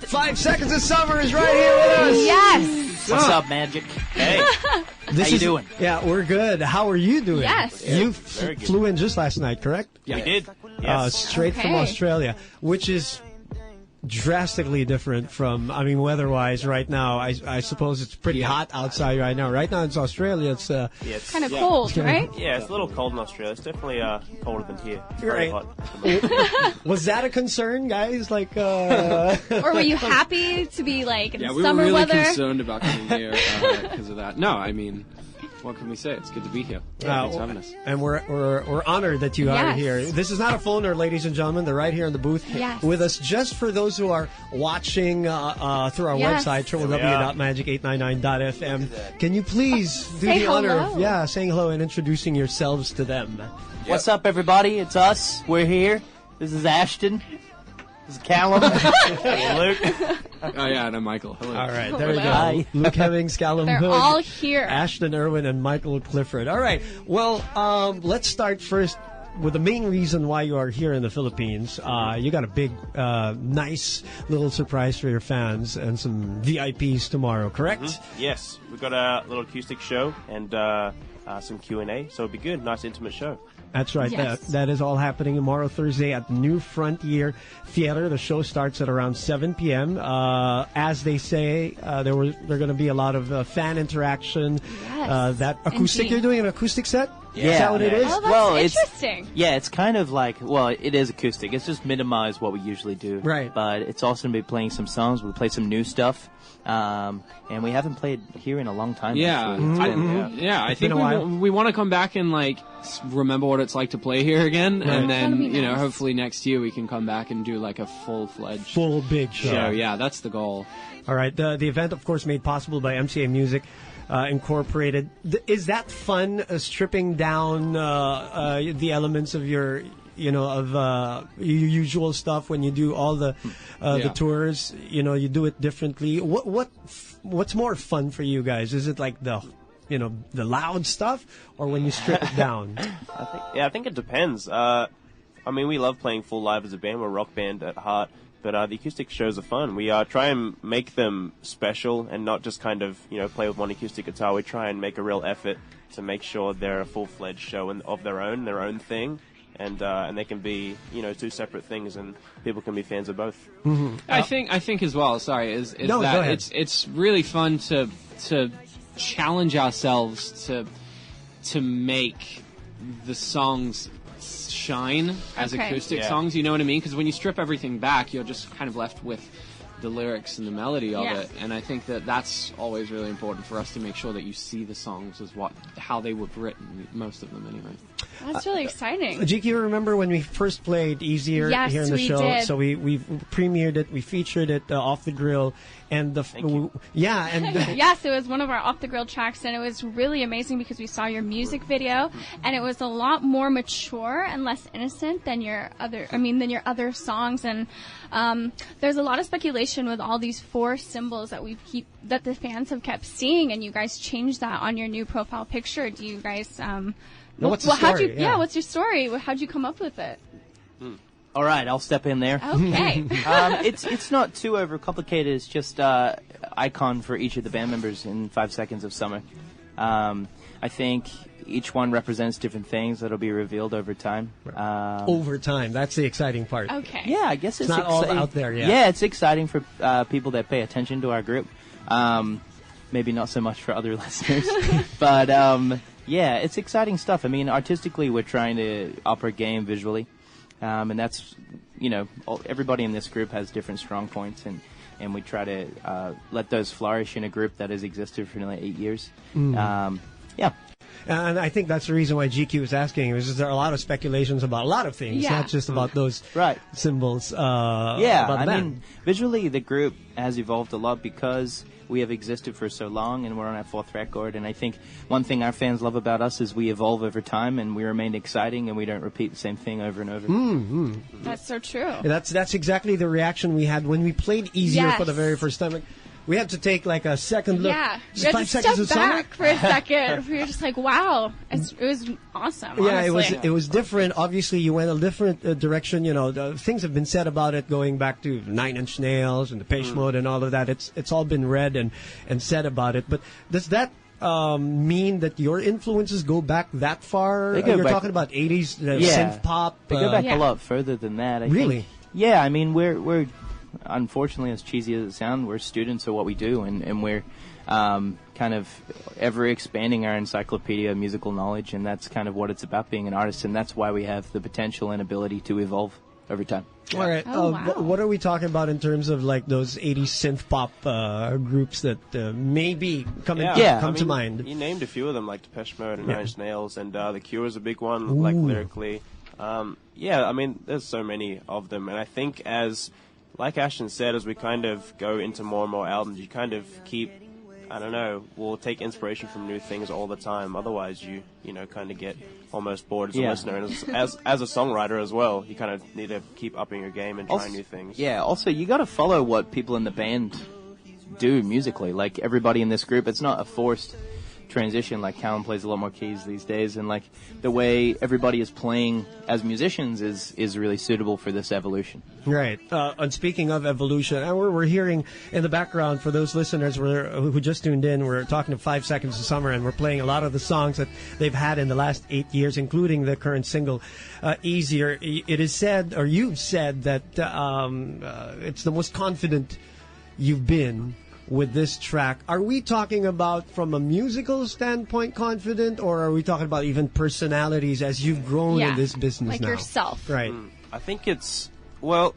5 Seconds of Summer is right here with us. Yes. What's up, Magic? Hey. How you doing? Yeah, we're good. How are you doing? Yes. You flew in just last night, correct? We did. Yes. Straight from Australia, which is drastically different from, I mean, weather-wise right now. I suppose it's pretty hot outside right now. Right now in Australia, it's It's kind of cold, right? Yeah, it's a little cold in Australia. It's definitely colder than here. It's very Right. hot. Was that a concern, guys? Like, Or were you happy to be like in Yeah, we were summer really weather? concerned about coming here because of that. No, I mean, what can we say? It's good to be here. Thanks for having us. and we're honored that you are Yes. here. This is not a phoner, ladies and gentlemen. They're right here in the booth Yes. with us. Just for those who are watching through our Yes. website, www.magic899.fm, can you please do Say the honor hello. of saying hello and introducing yourselves to them? What's up, everybody? It's us. We're here. This is Ashton. This is Callum. Luke. Oh, yeah, and I'm Michael. Hello. All right, there we go. Hi. Luke Hemmings, Callum They're Hood, all here. Ashton Irwin, and Michael Clifford. All right, well, let's start first with the main reason why you are here in the Philippines. You got a big, nice little surprise for your fans and some VIPs tomorrow, correct? Yes, we've got a little acoustic show and some Q&A, so it'll be good. Nice, intimate show. That's right. Yes. That is all happening tomorrow, Thursday, at New Frontier Theater. The show starts at around 7 p.m. As they say, there are going to be a lot of fan interaction. Yes, That acoustic, indeed. you're doing an acoustic set? Yeah. Is that what it is? Oh, that's Well, interesting. It's kind of like, well, it is acoustic. It's just minimized what we usually do. Right. But it's also going to be playing some songs. We play some new stuff. And we haven't played here in a long time. Yeah, actually. It's been- I It's been think a while. we want to come back and like remember what it's like to play here again, and That'll be then nice. hopefully next year we can come back and do like a full-fledged Full big show. show. Yeah, that's the goal. All right. The event, of course, made possible by MCA Music Incorporated. Is that fun, stripping down the elements of your, your usual stuff when you do all the tours? You do it differently. What's more fun for you guys? Is it like the loud stuff, or when you strip it down? I think it depends. I mean, we love playing full live as a band. We're a rock band at heart. But the acoustic shows are fun. We try and make them special and not just kind of, play with one acoustic guitar. We try and make a real effort to make sure they're a full-fledged show of their own thing. And they can be, two separate things, and people can be fans of both. Mm-hmm. I think as well. Sorry, is No, go that ahead. it's really fun to challenge ourselves to make the songs shine as Okay. acoustic Yeah. songs. You know what I mean? Because when you strip everything back, you're just kind of left with the lyrics and the melody of Yeah. it. And I think that's always really important for us to make sure that you see the songs as how they were written. Most of them, anyway. That's really exciting. Jake, you remember when we first played Easier Yes, here in the we show? did. So we premiered it, we featured it off the grill, and Yes, it was one of our off the grill tracks, and it was really amazing because we saw your music video, and it was a lot more mature and less innocent than your other songs. And there's a lot of speculation with all these 4 symbols that the fans have kept seeing, and you guys changed that on your new profile picture. Do you guys? what's the story? What's your story? How'd you come up with it? All right, I'll step in there. Okay. It's not too overcomplicated. It's just icon for each of the band members in 5 Seconds of Summer. I think each one represents different things that'll be revealed over time. Over time, that's the exciting part. Okay. Yeah, I guess it's not all exciting. out there yet. Yeah, it's exciting for people that pay attention to our group. Maybe not so much for other listeners, but yeah, it's exciting stuff. I mean, artistically, we're trying to up our game visually, and that's everybody in this group has different strong points, and we try to let those flourish in a group that has existed for nearly 8 years. Yeah. And I think that's the reason why GQ was asking. Is there are a lot of speculations about a lot of things, Yeah. not just about those Right. symbols. Yeah, about I them. mean, visually the group has evolved a lot because we have existed for so long and we're on our 4th record. And I think one thing our fans love about us is we evolve over time and we remain exciting and we don't repeat the same thing over and over. That's so true. That's exactly the reaction we had when we played Easier for the Yes. very first time. Like, we had to take like a second look. Yeah, Just we had 5 to seconds step of song? back for a second. We were just like, wow, it was awesome. Yeah, honestly. it was different. Obviously, you went a different direction. You know, things have been said about it going back to Nine Inch Nails and Depeche Mode and all of that. It's all been read and said about it. But does that mean that your influences go back that far? You're talking about 80s synth pop. They go back a lot further than that. I think. Yeah, I mean, we're unfortunately, as cheesy as it sounds, we're students of what we do, and we're kind of ever expanding our encyclopedia of musical knowledge, and that's kind of what it's about being an artist, and that's why we have the potential and ability to evolve over time. All right. What are we talking about in terms of like those 80s synth pop groups that maybe come to mind? You named a few of them, like Depeche Mode and Nine Inch Nails, and The Cure is a big one, like lyrically. I mean, there's so many of them, and I think like Ashton said, as we kind of go into more and more albums, you kind of keep, I don't know, we'll take inspiration from new things all the time. Otherwise, you kind of get almost bored as a listener. And as a songwriter as well, you kind of need to keep upping your game and trying new things. Yeah, also, you got to follow what people in the band do musically. Like, everybody in this group, it's not a forced transition. Like, Callum plays a lot more keys these days, and like the way everybody is playing as musicians is really suitable for this evolution. Right. And speaking of evolution, and we're hearing in the background for those listeners who just tuned in, we're talking to 5 Seconds of Summer, and we're playing a lot of the songs that they've had in the last 8 years, including the current single, Easier. It is said, or you've said, that it's the most confident you've been with this track. Are we talking about from a musical standpoint confident, or are we talking about even personalities as you've grown in this business like now? yourself. Right. I think it's, well,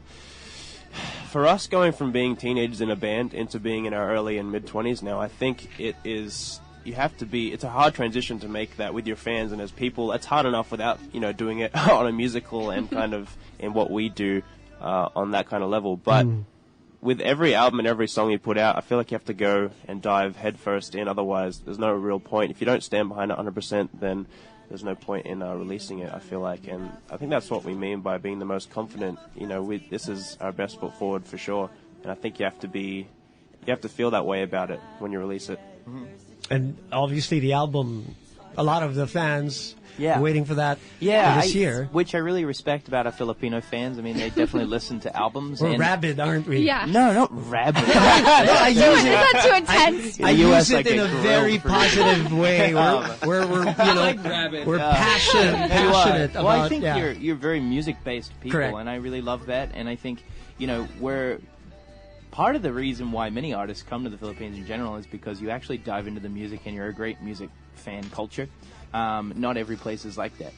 for us going from being teenagers in a band into being in our early and mid-20s now, I think it's a hard transition to make that with your fans and as people. It's hard enough without, doing it on a musical and kind of in what we do on that kind of level. But with every album and every song you put out, I feel like you have to go and dive headfirst in. Otherwise, there's no real point. If you don't stand behind it 100%, then there's no point in releasing it, I feel like. And I think that's what we mean by being the most confident. This is our best foot forward for sure. And I think you have to feel that way about it when you release it. Mm-hmm. And obviously the album, a lot of the fans waiting for that this year. Which I really respect about our Filipino fans. I mean, they definitely listen to albums. We're rabid, aren't we? Yeah. No, not rabid. I use it. Is that too intense? I use it in a very positive way. We're we're passionate about. Well, I think you're very music-based people, Correct. and I really love that. And I think we're part of the reason why many artists come to the Philippines in general is because you actually dive into the music and you're a great music fan culture. Not every place is like that.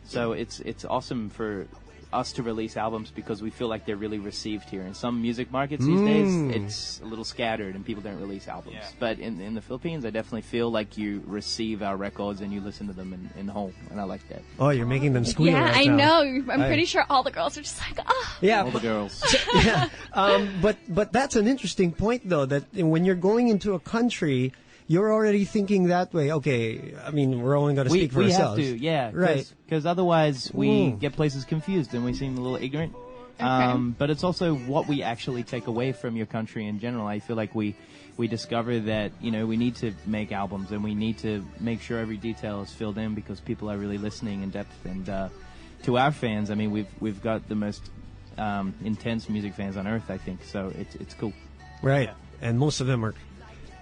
So it's awesome for us to release albums because we feel like they're really received here. In some music markets these days, it's a little scattered and people don't release albums. Yeah. But in the Philippines, I definitely feel like you receive our records and you listen to them in home, and I like that. Oh, you're making them squeal. Yeah, right I now. know. I'm pretty sure all the girls are just like, oh. Yeah, all the girls. But that's an interesting point, though, that when you're going into a country, you're already thinking that way. Okay, I mean, we're only going to speak for ourselves. We have to, yeah. Right. Because otherwise we get places confused and we seem a little ignorant. Okay. But it's also what we actually take away from your country in general. I feel like we discover that, we need to make albums and we need to make sure every detail is filled in because people are really listening in depth. And to our fans, I mean, we've got the most intense music fans on earth, I think. So it's cool. Right. Yeah. And most of them are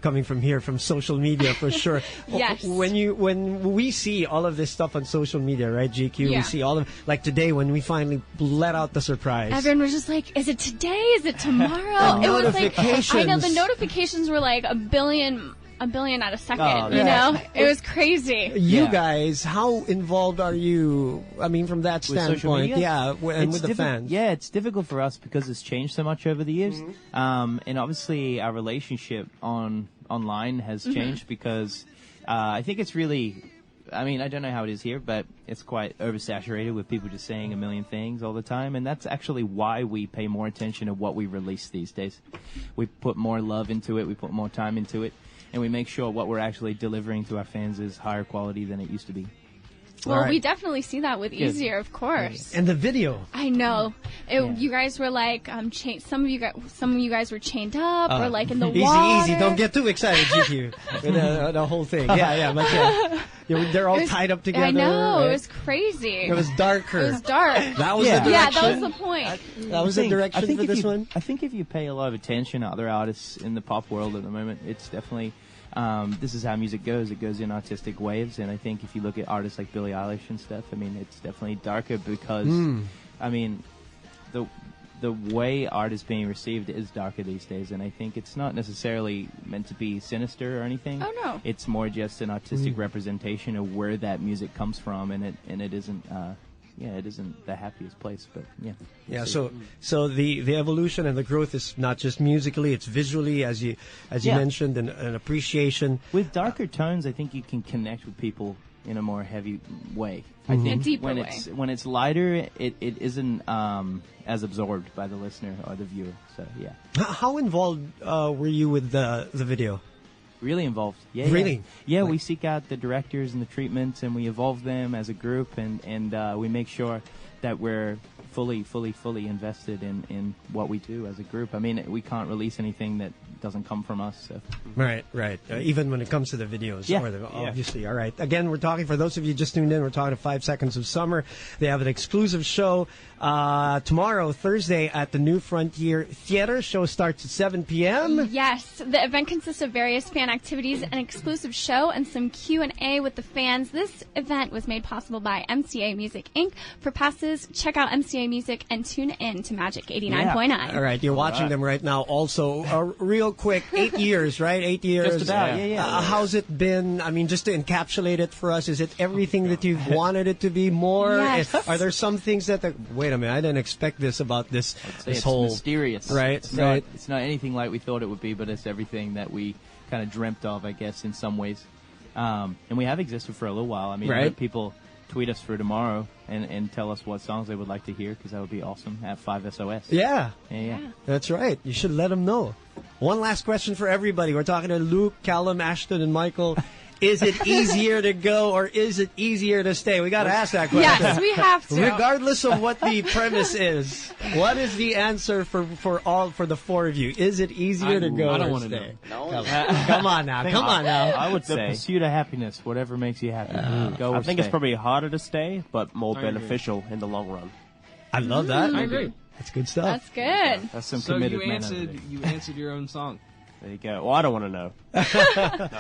coming from here, from social media, for sure. Yes. When we see all of this stuff on social media, right, GQ, we see all of, like today when we finally let out the surprise. Everyone was just like, is it today? Is it tomorrow? The it was like, notifications. I know, the notifications were like a billion at a second, yeah. It was crazy. You guys, how involved are you, I mean, from that standpoint? Yeah, and with the fans. Yeah, it's difficult for us because it's changed so much over the years. And obviously our relationship online has changed because I think it's really, I mean, I don't know how it is here, but it's quite oversaturated with people just saying a million things all the time. And that's actually why we pay more attention to what we release these days. We put more love into it. We put more time into it. And we make sure what we're actually delivering to our fans is higher quality than it used to be. Well, All right. we definitely see that with Easier, of course. And the video. I know. You guys were like, some of you guys were chained up, or like in the water. Easy. Don't get too excited, GQ. With the whole thing. Yeah. But they're all tied up together. I know. Right? It was crazy. It was darker. It was dark. That was the direction. Yeah, that was the point. That was the direction for this one. I think if you pay a lot of attention to other artists in the pop world at the moment, it's definitely this is how music goes. It goes in artistic waves, and I think if you look at artists like Billie Eilish and stuff, I mean, it's definitely darker because, I mean, the way art is being received is darker these days, and I think it's not necessarily meant to be sinister or anything. Oh no! It's more just an artistic representation of where that music comes from, and it isn't. It isn't the happiest place, but yeah. Yeah, so the evolution and the growth is not just musically, it's visually, as you mentioned, and an appreciation. With darker tones, I think you can connect with people in a more heavy way. I think a deeper way. When it's lighter, it isn't as absorbed by the listener or the viewer. So yeah. How involved were you with the video? Really involved. Yeah. Really? Yeah, we seek out the directors and the treatments, and we evolve them as a group, and we make sure that we're fully invested in what we do as a group. I mean, we can't release anything that doesn't come from us. So. Right. Even when it comes to the videos. Yeah. Obviously. All right. Again, we're talking, for those of you just tuned in, we're talking to 5 Seconds of Summer. They have an exclusive show tomorrow, Thursday, at the New Frontier Theater. Show starts at 7 p.m. Yes. The event consists of various fan activities, an exclusive show, and some Q&A with the fans. This event was made possible by MCA Music, Inc. For passes, check out MCA Music and tune in to Magic 89.9. Yeah. All right. You're watching them right now. Also, real quick, 8 years, right? 8 years. Just about, yeah. How's it been? I mean, just to encapsulate it for us, is it everything that you've wanted it to be more? Yes. Are there some things that, wait a minute, I didn't expect this about this whole... It's mysterious. Right, It's not anything like we thought it would be, but it's everything that we kind of dreamt of, I guess, in some ways. And we have existed for a little while. I mean, let people tweet us for tomorrow and tell us what songs they would like to hear, because that would be awesome at 5SOS. Yeah. Yeah. That's right. You should let them know. One last question for everybody. We're talking to Luke, Callum, Ashton, and Michael. Is it easier to go or is it easier to stay? We got to ask that question. Yes, we have to. Regardless of what the premise is, what is the answer for the four of you? Is it easier to go or stay? No. Come on now. I would say the say pursuit of happiness, whatever makes you happy. Go or I think stay. it's probably harder to stay, but more agree. beneficial in the long run. I love that. I agree. That's good stuff. That's good. That's some So committed you man answered. over there. You answered your own song. There you go. Well, I don't want to know.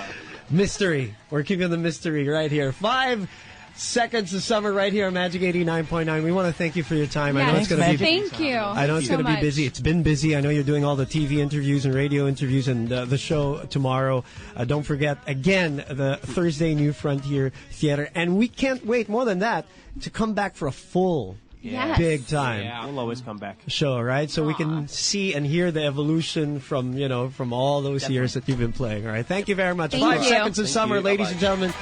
Mystery. We're keeping the mystery right here. 5 Seconds of Summer right here on Magic 89.9. We want to thank you for your time. I know it's going to be... Thank you. I know it's so going to be much. busy. It's been busy. I know you're doing all the TV interviews and radio interviews and the show tomorrow. Don't forget, again, the Thursday New Frontier Theater. And we can't wait, more than that, to come back for a full, Yes. big time Yeah. We'll always come back. show, right? So we can see and hear the evolution from all those years that you've been playing. All right. Thank you very much. Thank 5 you. Seconds of Thank Summer, you. ladies Bye-bye. and gentlemen.